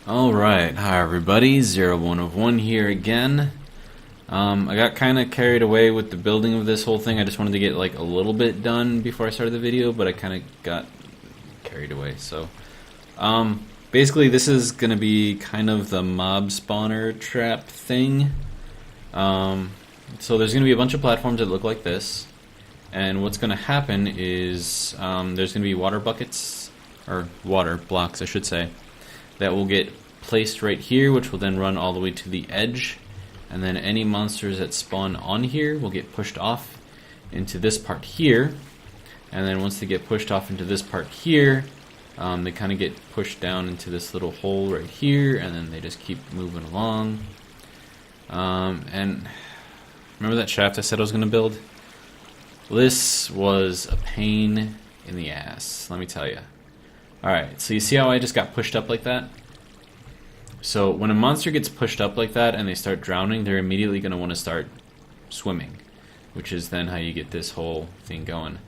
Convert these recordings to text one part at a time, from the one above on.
Alright, hi everybody, 01 of 1 here again. I got kind of carried away with the building of this whole thing. I just wanted to get like a little bit done before I started the video, but I kind of got carried away. So, basically this is going to be kind of the mob spawner trap thing. So there's going to be a bunch of platforms that look like this. And what's going to happen is there's going to be water buckets, or water blocks I should say, that will get placed right here, which will then run all the way to the edge, and then any monsters that spawn on here will get pushed off into this part here, and then once they get pushed off into this part here, they kind of get pushed down into this little hole right here, and then they just keep moving along. And remember that shaft I said I was going to build? This was a pain in the ass, let me tell you. Alright, so you see how I just got pushed up like that? So when a monster gets pushed up like that and they start drowning, they're immediately going to want to start swimming, which is then how you get this whole thing going.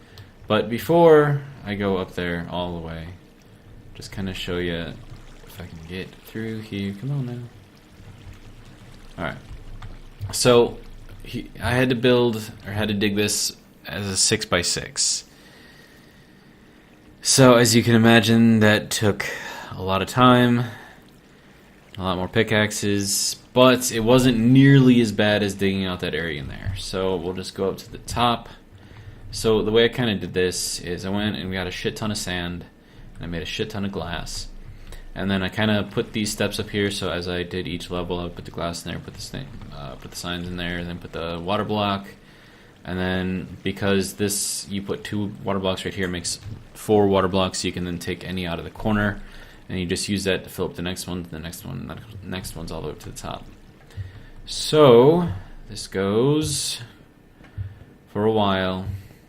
But before I go up there all the way, just kind of show you if I can get through here. Come on now. Alright, so I had to build, or had to dig this as a 6x6. So, as you can imagine, that took a lot of time, a lot more pickaxes, but it wasn't nearly as bad as digging out that area in there. So, we'll just go up to the top. So, the way I kind of did this is I went and we got a shit ton of sand, and I made a shit ton of glass. And then I kind of put these steps up here, so as I did each level, I put the glass in there, put the signs in there, and then put the water block. And then because this, you put 2 water blocks right here, it makes 4 water blocks, so you can then take any out of the corner, and you just use that to fill up the next one, the next one, the next one's all the way up to the top. So this goes for a while,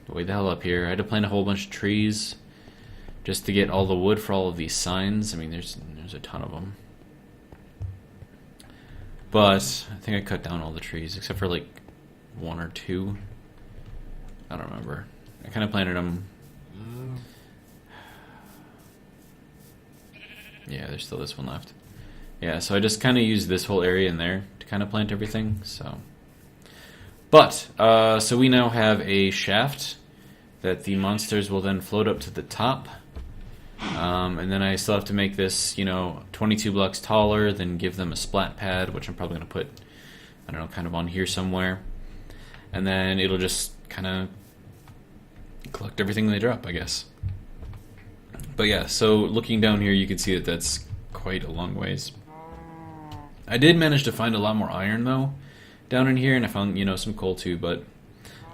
way the hell up here. I had to plant a whole bunch of trees just to get all the wood for all of these signs. I mean, there's a ton of them, but I think I cut down all the trees except for like 1 or 2. I don't remember. I kind of planted them. Yeah, there's still this one left. Yeah, so I just kind of used this whole area in there to kind of plant everything. So, but so we now have a shaft that the monsters will then float up to the top. And then I still have to make this, 22 blocks taller, then give them a splat pad, which I'm probably going to put, I don't know, kind of on here somewhere. And then it'll just kind of collect everything they drop, I guess. But yeah, so looking down here, you can see that that's quite a long ways. I did manage to find a lot more iron, though, down in here, and I found, some coal, too, but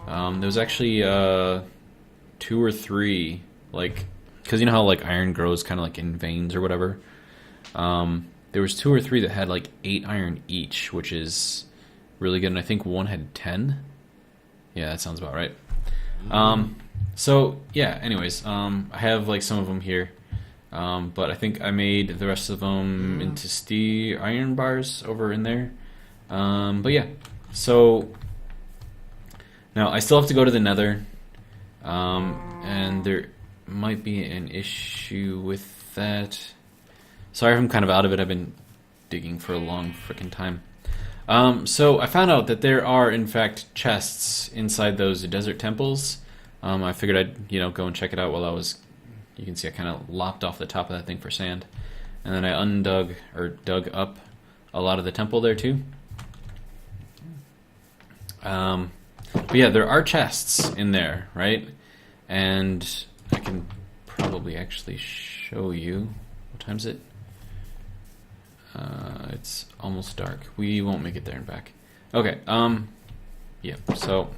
there was actually 2 or 3, like, because you know how, like, iron grows kind of, like, in veins or whatever? There was 2 or 3 that had, like, 8 iron each, which is really good, and I think one had 10. Yeah, that sounds about right. So yeah, anyways, I have like some of them here, but I think I made the rest of them into iron bars over in there. But yeah, so now I still have to go to the Nether, and there might be an issue with that. Sorry if I'm kind of out of it. I've been digging for a long freaking time. So I found out that there are, in fact, chests inside those desert temples. I figured I'd, go and check it out while I was, you can see I kind of lopped off the top of that thing for sand. And then I dug up a lot of the temple there too. But yeah, there are chests in there, right? And I can probably actually show you. What time is it? It's almost dark. We won't make it there and back. Okay, yeah, so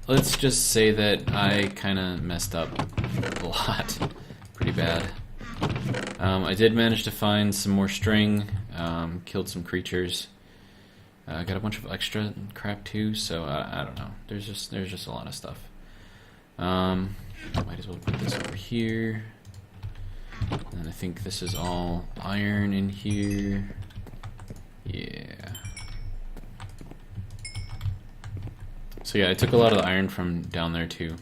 let's just say that I kind of messed up a lot. Pretty bad. I did manage to find some more string, killed some creatures. Got a bunch of extra crap too, so I don't know. There's just a lot of stuff. Might as well put this over here. And I think this is all iron in here. Yeah. So yeah, I took a lot of the iron from down there too.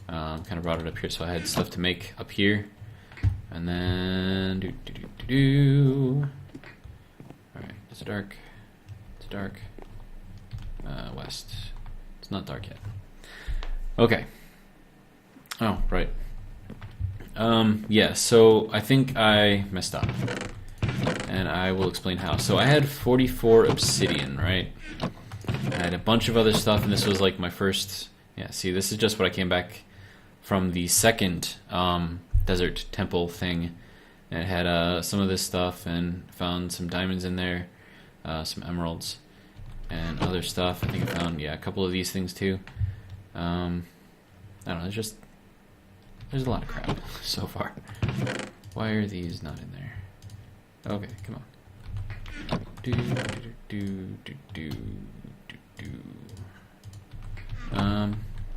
Kind of brought it up here, so I had stuff to make up here. And then Alright, is it dark? It's dark. West. It's not dark yet. Okay. Oh, right. Yeah, so I think I messed up. And I will explain how. So I had 44 obsidian, right? I had a bunch of other stuff, and this was like my first... Yeah, see, this is just what I came back from the second desert temple thing. And it had some of this stuff, and found some diamonds in there, some emeralds, and other stuff. I think I found, yeah, a couple of these things too. I don't know, there's a lot of crap so far. Why are these not in there? Okay, come on.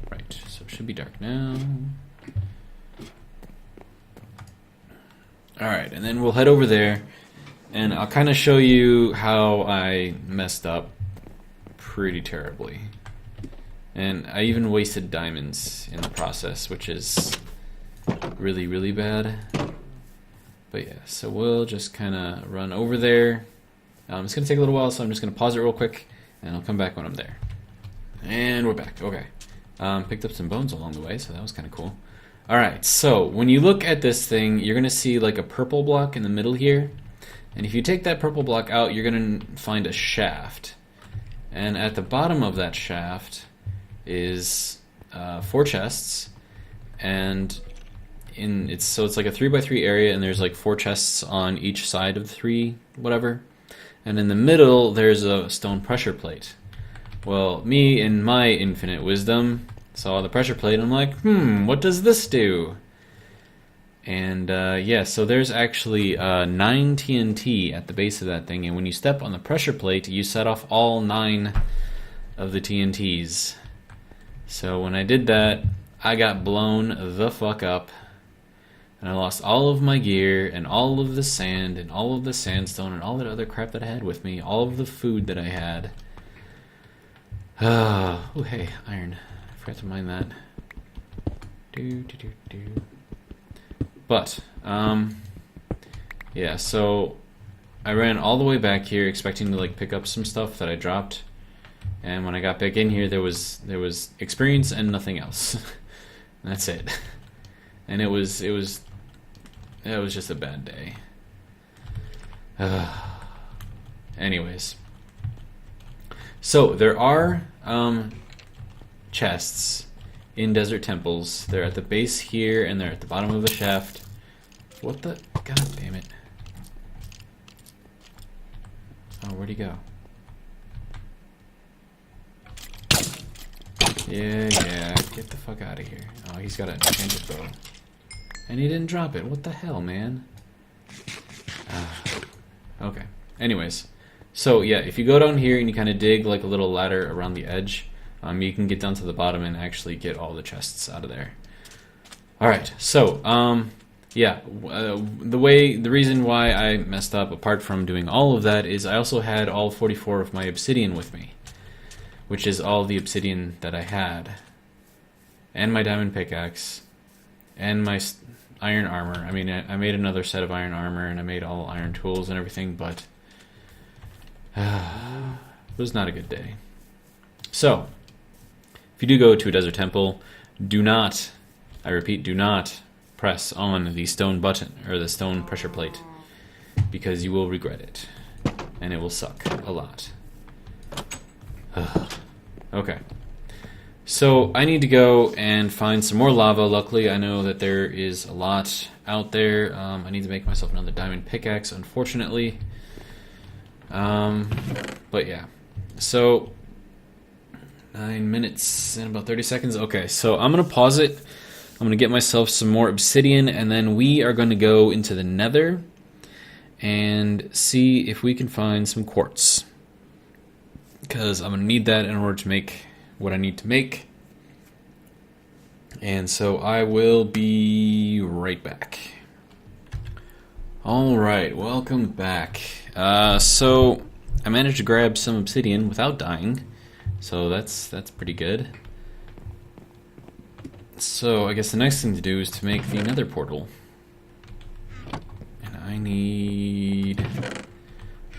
Right, so it should be dark now. Alright, and then we'll head over there, and I'll kind of show you how I messed up pretty terribly. And I even wasted diamonds in the process, which is really, really bad. But yeah, so we'll just kind of run over there. It's going to take a little while, so I'm just going to pause it real quick, and I'll come back when I'm there. And we're back. Okay. Picked up some bones along the way, so that was kind of cool. Alright, so when you look at this thing, you're going to see like a purple block in the middle here. And if you take that purple block out, you're going to find a shaft. And at the bottom of that shaft is 4 chests. And so it's like a 3x3 area, and there's like 4 chests on each side of the 3 whatever. And in the middle there's a stone pressure plate. Well, me in my infinite wisdom saw the pressure plate and I'm like, what does this do? And yeah, so there's actually 9 TNT at the base of that thing, and when you step on the pressure plate you set off all 9 of the TNTs. So when I did that, I got blown the fuck up. And I lost all of my gear, and all of the sand, and all of the sandstone, and all that other crap that I had with me, all of the food that I had. Oh, hey, iron. I forgot to mine that. But, yeah, so I ran all the way back here expecting to like pick up some stuff that I dropped. And when I got back in here, there was experience and nothing else. That's it. And it was just a bad day. Anyways, so there are chests in desert temples. They're at the base here, and they're at the bottom of the shaft. What the? God damn it! Oh, where'd he go? Yeah, get the fuck out of here. Oh, he's got an enchanted bow. And he didn't drop it. What the hell, man? Okay. Anyways. So, yeah, if you go down here and you kind of dig like a little ladder around the edge, you can get down to the bottom and actually get all the chests out of there. Alright, so, yeah, the reason why I messed up, apart from doing all of that, is I also had all 44 of my obsidian with me. Which is all the obsidian that I had. And my diamond pickaxe. And my iron armor. I mean, I made another set of iron armor, and I made all iron tools and everything, but it was not a good day. So, if you do go to a desert temple, do not, I repeat, do not press on the stone button, or the stone pressure plate, because you will regret it. And it will suck a lot. Okay. So I need to go and find some more lava. Luckily, I know that there is a lot out there. I need to make myself another diamond pickaxe, unfortunately. But yeah. So 9 minutes and about 30 seconds. Okay, so I'm going to pause it. I'm going to get myself some more obsidian, and then we are going to go into the nether and see if we can find some quartz. Because I'm going to need that in order to make what I need to make. And so I will be right back. Alright, welcome back. So I managed to grab some obsidian without dying. So that's pretty good. So I guess the next thing to do is to make the nether portal. And I I need...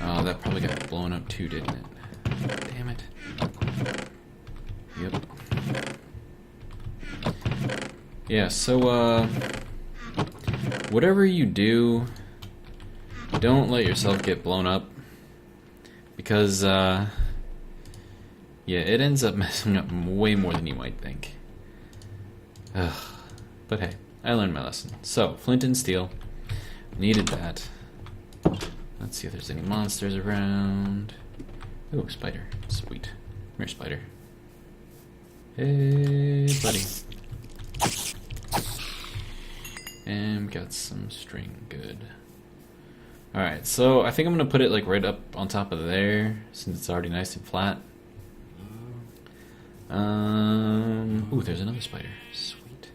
Oh, that probably got blown up too, didn't it? Damn it. Yep. Yeah, so, whatever you do, don't let yourself get blown up. Because, yeah, it ends up messing up way more than you might think. Ugh. But hey, I learned my lesson. So, flint and steel. Needed that. Let's see if there's any monsters around. Oh, spider. Sweet. Come here, spider. Hey, buddy. And we got some string. Good. Alright, so I think I'm gonna put it like right up on top of there, since it's already nice and flat. Ooh, there's another spider. Sweet.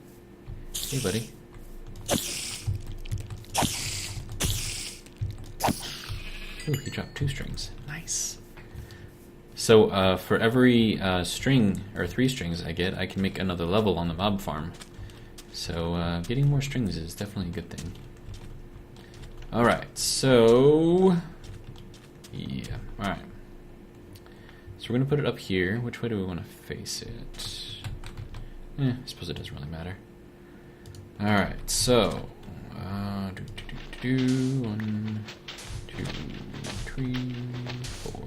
Hey, buddy. Ooh, he dropped 2 strings. Nice. So, for every string, or 3 strings I get, I can make another level on the mob farm. So, getting more strings is definitely a good thing. Alright, so... yeah, alright. So we're gonna put it up here. Which way do we want to face it? I suppose it doesn't really matter. Alright, so... 1, 2, 3, 4.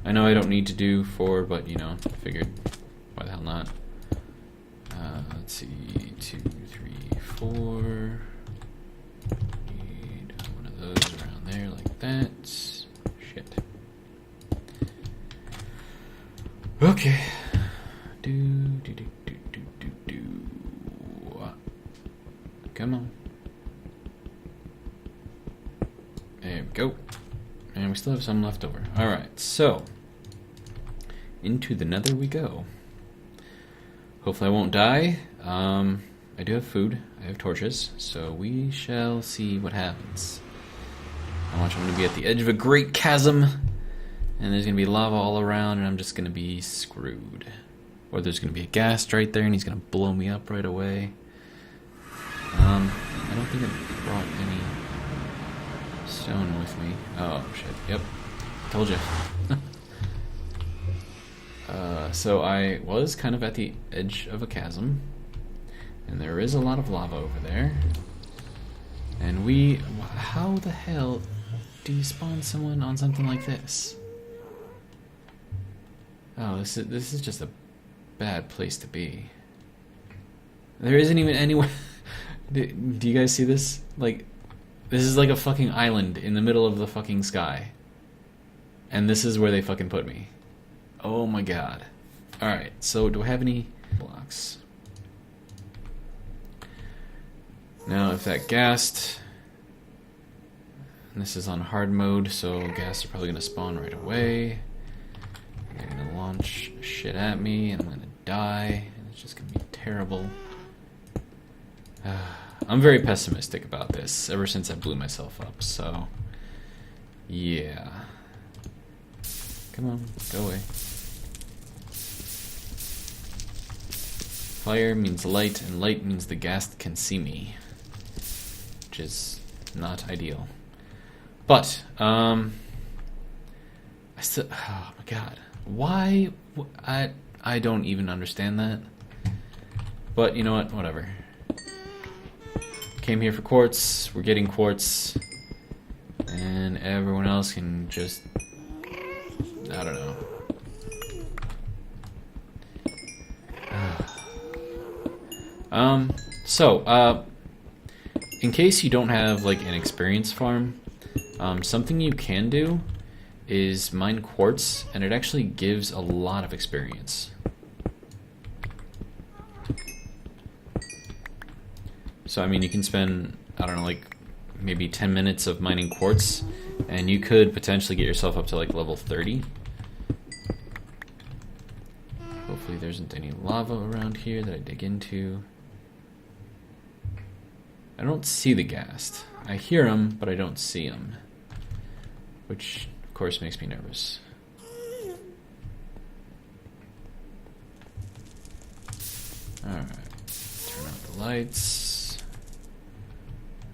I know I don't need to do 4, but, you know, I figured, why the hell not? Let's see, 2, 3, 4... those around there like that. Shit. Okay. Come on. There we go. And we still have some left over. Alright, so into the nether we go. Hopefully I won't die. I do have food. I have torches, so we shall see what happens. I watch, I'm going to be at the edge of a great chasm, and there's going to be lava all around, and I'm just going to be screwed. Or there's going to be a ghast right there, and he's going to blow me up right away. I don't think I brought any stone with me. Oh, shit. Yep. Told you. So I was kind of at the edge of a chasm, and there is a lot of lava over there. And how the hell do you spawn someone on something like this? Oh, this is just a bad place to be. There isn't even anyone. Do you guys see this? Like, this is like a fucking island in the middle of the fucking sky. And this is where they fucking put me. Oh my god. Alright, so do I have any blocks? Now, if that ghast... and this is on hard mode, so ghasts are probably going to spawn right away. They're going to launch shit at me, and I'm going to die, and it's just going to be terrible. I'm very pessimistic about this, ever since I blew myself up, so... yeah. Come on, go away. Fire means light, and light means the ghast can see me. Which is not ideal. But, I still... oh my god. Why... I don't even understand that. But, you know what? Whatever. Came here for quartz, we're getting quartz, and everyone else can just... I don't know. In case you don't have like an experience farm, something you can do is mine quartz, and it actually gives a lot of experience. So I mean, you can spend, I don't know, like maybe 10 minutes of mining quartz, and you could potentially get yourself up to like level 30. Hopefully there isn't any lava around here that I dig into. I don't see the ghast. I hear him, but I don't see him. Which, of course, makes me nervous. Alright. Turn out the lights.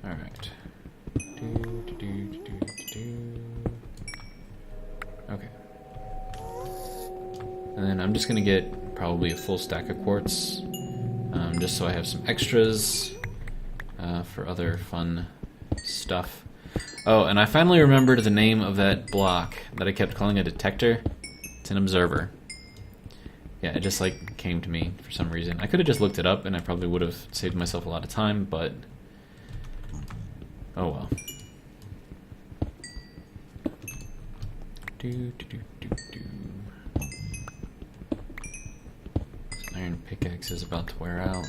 Alright. then I'm just gonna get probably a full stack of quartz, just so I have some extras for other fun stuff. Oh, and I finally remembered the name of that block that I kept calling a detector. It's an observer. Yeah, it just like came to me for some reason. I could have just looked it up and I probably would have saved myself a lot of time, but oh well. This iron pickaxe is about to wear out.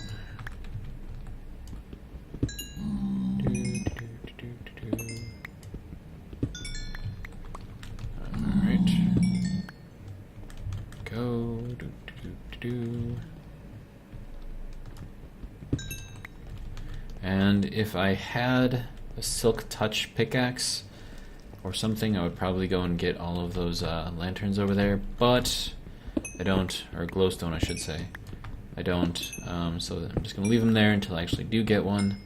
Alright. Go. And if I had a silk touch pickaxe or something, I would probably go and get all of those lanterns over there, but I don't, or glowstone I should say. I don't, so I'm just gonna leave them there until I actually do get one.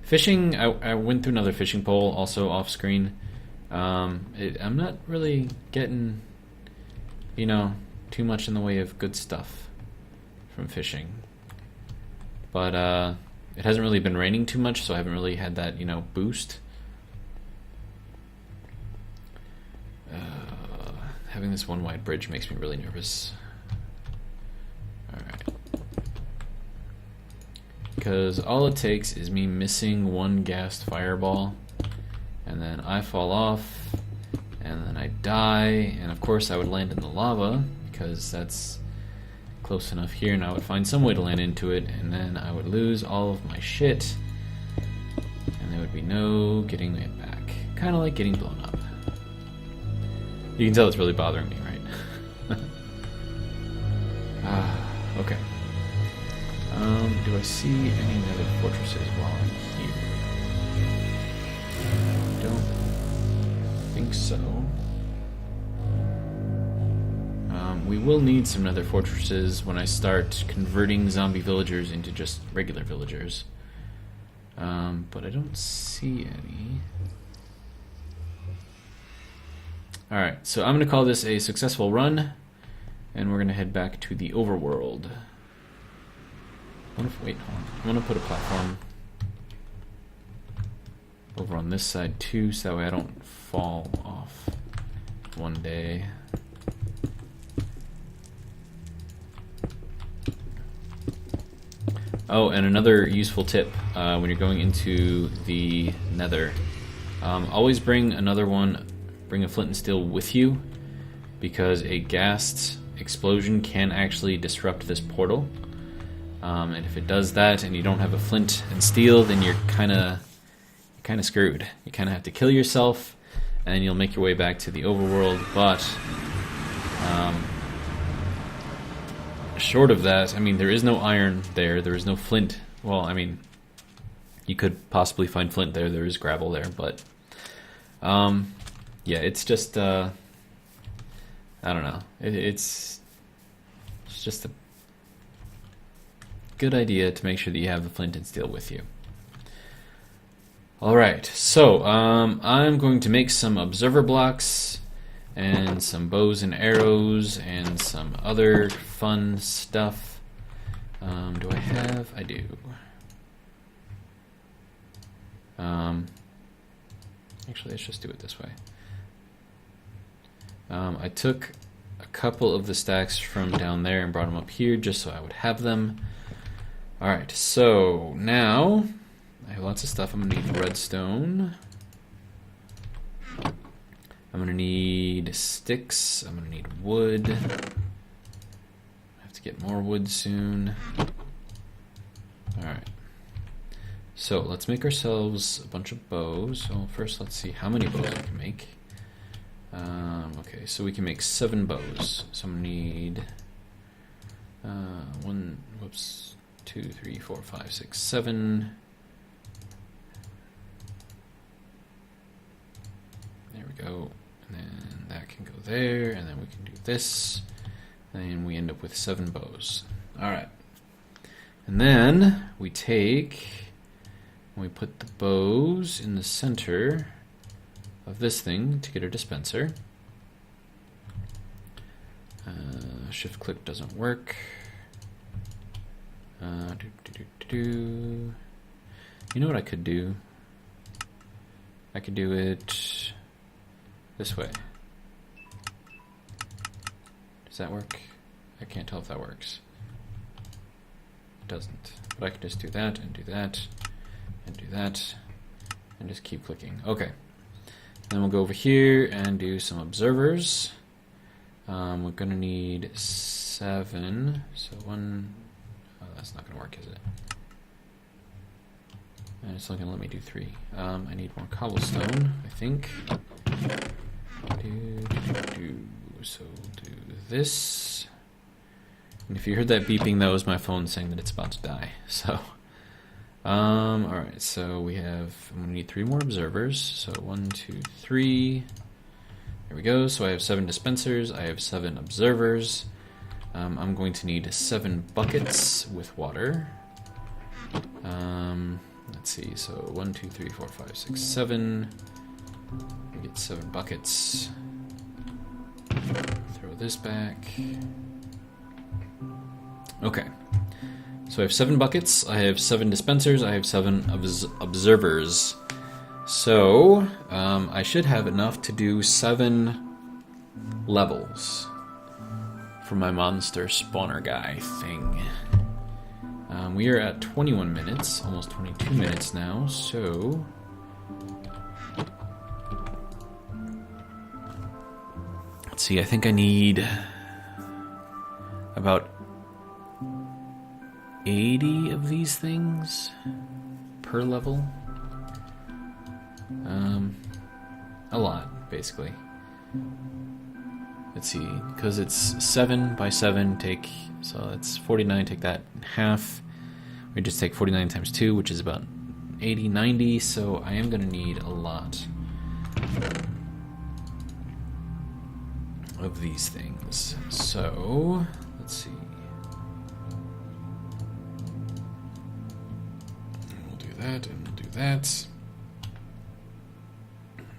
Fishing, I went through another fishing pole also off screen. I'm not really getting, you know, too much in the way of good stuff from fishing. But it hasn't really been raining too much, so I haven't really had that, you know, boost. Having this one wide bridge makes me really nervous. Alright. Because all it takes is me missing one gassed fireball, and then I fall off, and then I die, and of course I would land in the lava, because that's close enough here, and I would find some way to land into it, and then I would lose all of my shit, and there would be no getting it back. Kind of like getting blown up. You can tell it's really bothering me, right? Okay. Do I see any other fortresses while I'm here? Don't think so. We will need some nether fortresses when I start converting zombie villagers into just regular villagers. But I don't see any. Alright, so I'm going to call this a successful run, and we're going to head back to the overworld. Wait, hold on. I'm going to put a platform over on this side too, so that way I don't fall off one day. Oh, and another useful tip when you're going into the nether, always bring a flint and steel with you, because a gassed explosion can actually disrupt this portal. And if it does that and you don't have a flint and steel, then you're kind of screwed. You kind of have to kill yourself, and you'll make your way back to the overworld. But short of that, I mean, there is no iron there. There is no flint. Well, I mean, you could possibly find flint there. There is gravel there, but yeah, it's just I don't know. It's just a good idea to make sure that you have the flint and steel with you. Alright, so I'm going to make some observer blocks and some bows and arrows and some other fun stuff. Do I have? I do. Actually, let's just do it this way. I took a couple of the stacks from down there and brought them up here just so I would have them. Alright, so now I have lots of stuff. I'm going to need redstone. I'm going to need sticks. I'm going to need wood. I have to get more wood soon. Alright. So let's make ourselves a bunch of bows. So first let's see how many bows we can make. Okay, so we can make 7 bows. So I'm going to need 2, 3, 4, 5, 6, 7. There we go. And then that can go there, and then we can do this. And we end up with 7 bows. Alright. And then we we put the bows in the center of this thing to get our dispenser. Shift click doesn't work. You know what I could do? I could do it this way. Does that work? I can't tell if that works. It doesn't. But I can just do that and do that and do that and just keep clicking. Okay. Then we'll go over here and do some observers. We're gonna need 7. So 1. Oh, that's not gonna work, is it? And it's not gonna let me do 3. I need more cobblestone, I think. So do this. And if you heard that beeping, that was my phone saying that it's about to die. So, alright, so I'm gonna need 3 more observers. So 1, 2, 3. There we go. So I have 7 dispensers, I have 7 observers. I'm going to need 7 buckets with water. Let's see, so 1, 2, 3, 4, 5, 6, 7. We get 7 buckets. Throw this back. Okay. So I have 7 buckets, I have 7 dispensers, I have 7 observers. So, I should have enough to do 7 levels for my monster spawner guy thing. We are at 21 minutes, almost 22 minutes now, so... Let's see, I think I need about 80 of these things per level. A lot, basically. Let's see, because it's 7 by 7, so it's 49, take that in half. We just take 49 times 2, which is about 80, 90, so I am going to need a lot of these things. So, let's see. We'll do that, and we'll do that.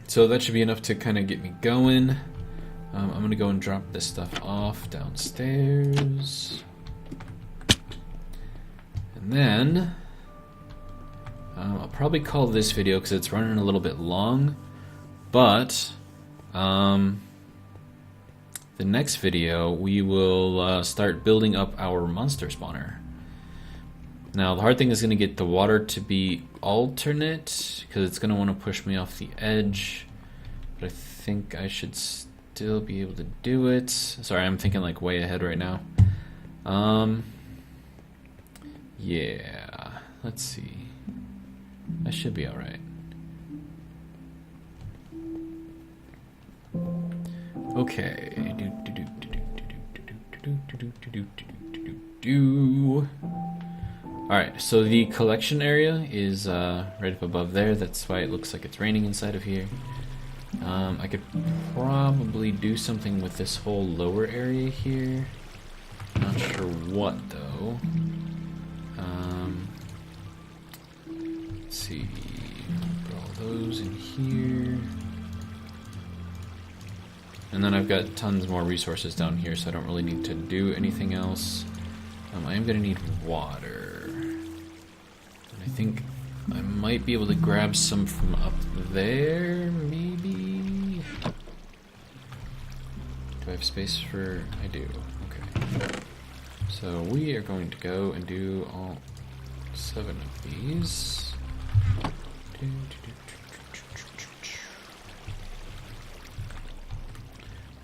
So that should be enough to kind of get me going. I'm going to go and drop this stuff off downstairs. And then, I'll probably call this video because it's running a little bit long. But, the next video, we will start building up our monster spawner. Now, the hard thing is going to get the water to be alternate, because it's going to want to push me off the edge. But I think I should still be able to do it. Sorry, I'm thinking like way ahead right now. Yeah, let's see. I should be alright. Okay. Alright, so the collection area is right up above there. That's why it looks like it's raining inside of here. I could probably do something with this whole lower area here. Not sure what, though. Let's see. Put all those in here. And then I've got tons more resources down here, so I don't really need to do anything else. I am going to need water. And I think I might be able to grab some from up there, maybe? Do I have space for... I do. Okay. So we are going to go and do all 7 of these.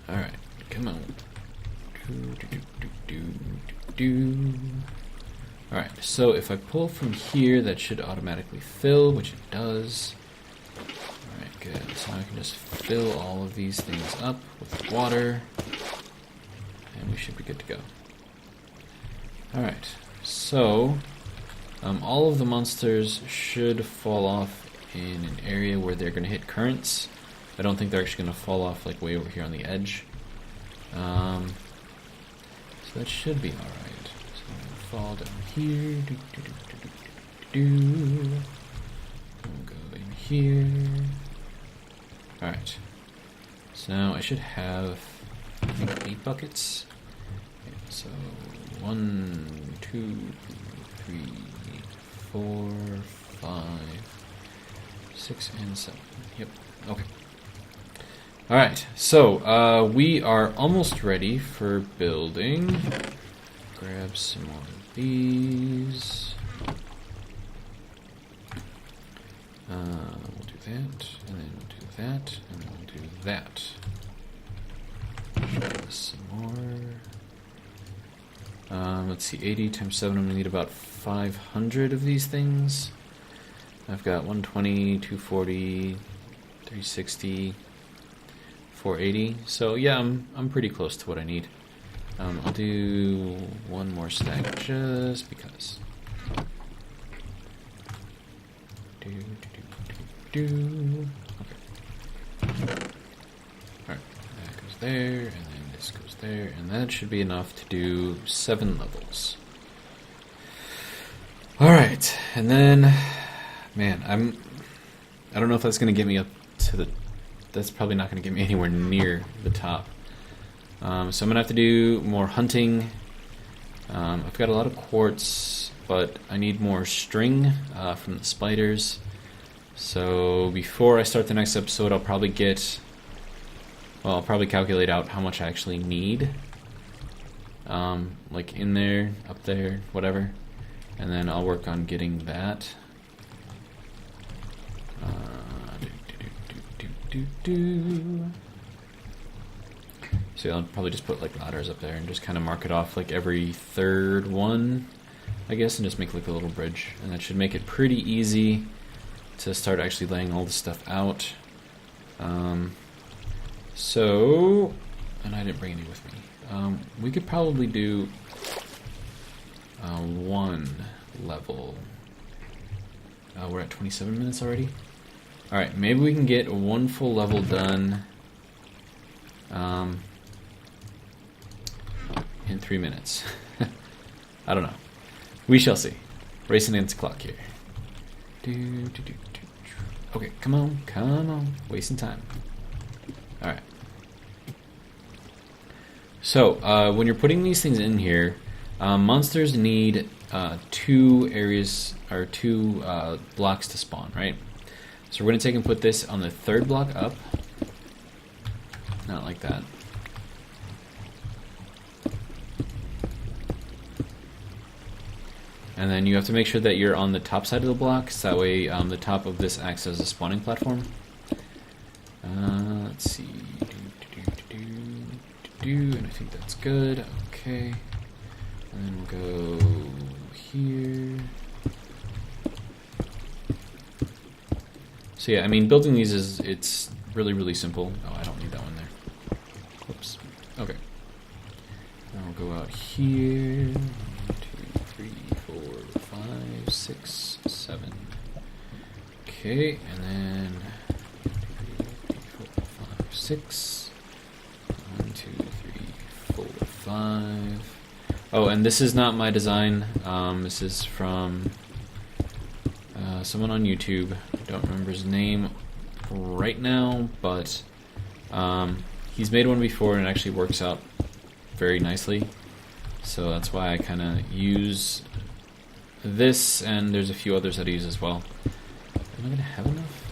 Alright, come on. Alright, so if I pull from here, that should automatically fill, which it does. Alright, good. So now I can just fill all of these things up with water, and we should be good to go. Alright, so all of the monsters should fall off in an area where they're going to hit currents. I don't think they're actually going to fall off like way over here on the edge. So that should be alright. So I'm going to fall down here. We'll go in here. Alright. So now I should have, I think, 8 buckets. So 1, 2, 3, 4, 5, 6, and 7. Yep. Okay. All right. So we are almost ready for building. Grab some more of these. We'll do that, and then we'll do that, and then we'll do that. Try this some more. Let's see, 80 times 7, I'm going to need about 500 of these things. I've got 120, 240, 360, 480. So yeah, I'm pretty close to what I need. I'll do one more stack just because. Okay. Alright, that goes there, and then this goes there, and that should be enough to do 7 levels. Alright, and then, man, I don't know if that's going to get me up to the, that's probably not going to get me anywhere near the top. So I'm going to have to do more hunting. I've got a lot of quartz, but I need more string from the spiders. So before I start the next episode, I'll probably I'll probably calculate out how much I actually need. Like in there, up there, whatever. And then I'll work on getting that. So I'll probably just put like ladders up there and just kind of mark it off like every third one, I guess, and just make like a little bridge. And that should make it pretty easy to start actually laying all this stuff out. So, and I didn't bring any with me. We could probably do one level. We're at 27 minutes already. Alright, maybe we can get one full level done in 3 minutes. I don't know. We shall see. Racing against the clock here. Okay, come on. Wasting time. Alright. So, when you're putting these things in here, monsters need 2 areas, or 2 blocks to spawn, right? So we're going to take and put this on the 3rd block up. Not like that. And then you have to make sure that you're on the top side of the block, so that way the top of this acts as a spawning platform. Let's see. And I think that's good. Okay. And then we'll go here. So yeah, I mean, building these it's really, really simple. Oh, I don't need that one there. Whoops. Okay. Now we'll go out here. 1, 2, 3, 4, 5, 6, 7. Okay, and then 2, 3, 4, 5, 6. 1, 2, 3, 4, 5. Oh, and this is not my design. This is from someone on YouTube. I don't remember his name right now, but he's made one before and it actually works out very nicely. So that's why I kind of use this, and there's a few others that I use as well. Am I going to have enough?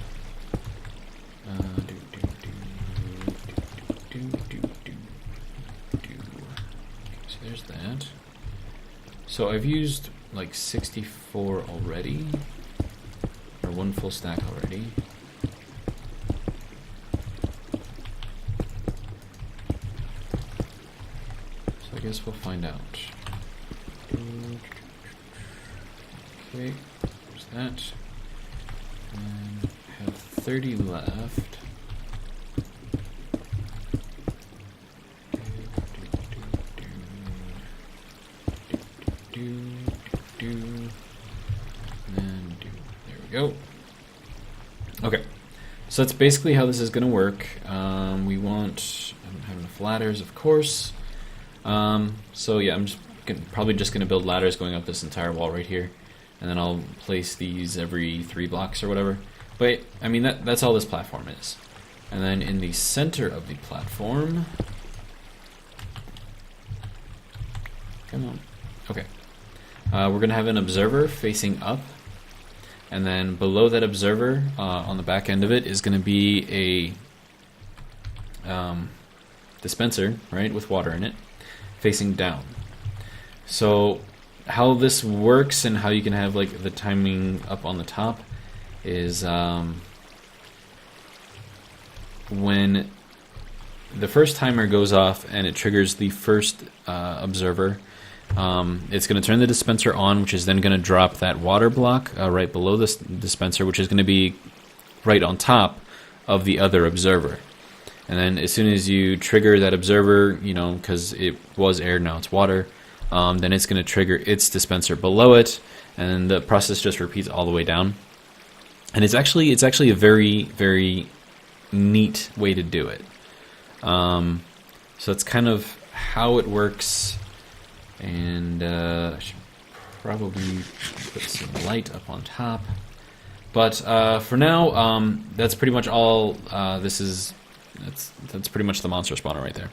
So there's that. So I've used like 64 already, or 1 full stack already. So I guess we'll find out. Okay, there's that. And I have 30 left. Go. Okay, so that's basically how this is going to work. I don't have enough ladders, of course. So yeah, I'm probably just going to build ladders going up this entire wall right here, and then I'll place these every 3 blocks or whatever. But I mean, that's all this platform is. And then in the center of the platform, Come on. Okay. We're going to have an observer facing up. And then below that observer, on the back end of it, is going to be a dispenser, right, with water in it, facing down. So how this works and how you can have like the timing up on the top is when the first timer goes off and it triggers the first observer, it's going to turn the dispenser on, which is then going to drop that water block right below this dispenser, which is going to be right on top of the other observer. And then as soon as you trigger that observer, you know, because it was air, now it's water, then it's going to trigger its dispenser below it, and the process just repeats all the way down. And it's actually a very, very neat way to do it. So that's kind of how it works. And I should probably put some light up on top. But for now, that's pretty much all. That's pretty much the monster spawner right there.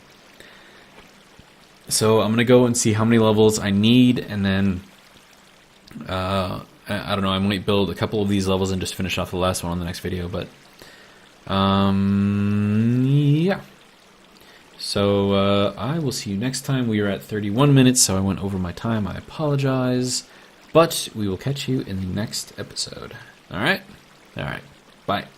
So I'm gonna go and see how many levels I need, and then I don't know. I might build a couple of these levels and just finish off the last one on the next video. But yeah. So I will see you next time. We are at 31 minutes, so I went over my time. I apologize, but we will catch you in the next episode. All right. Bye.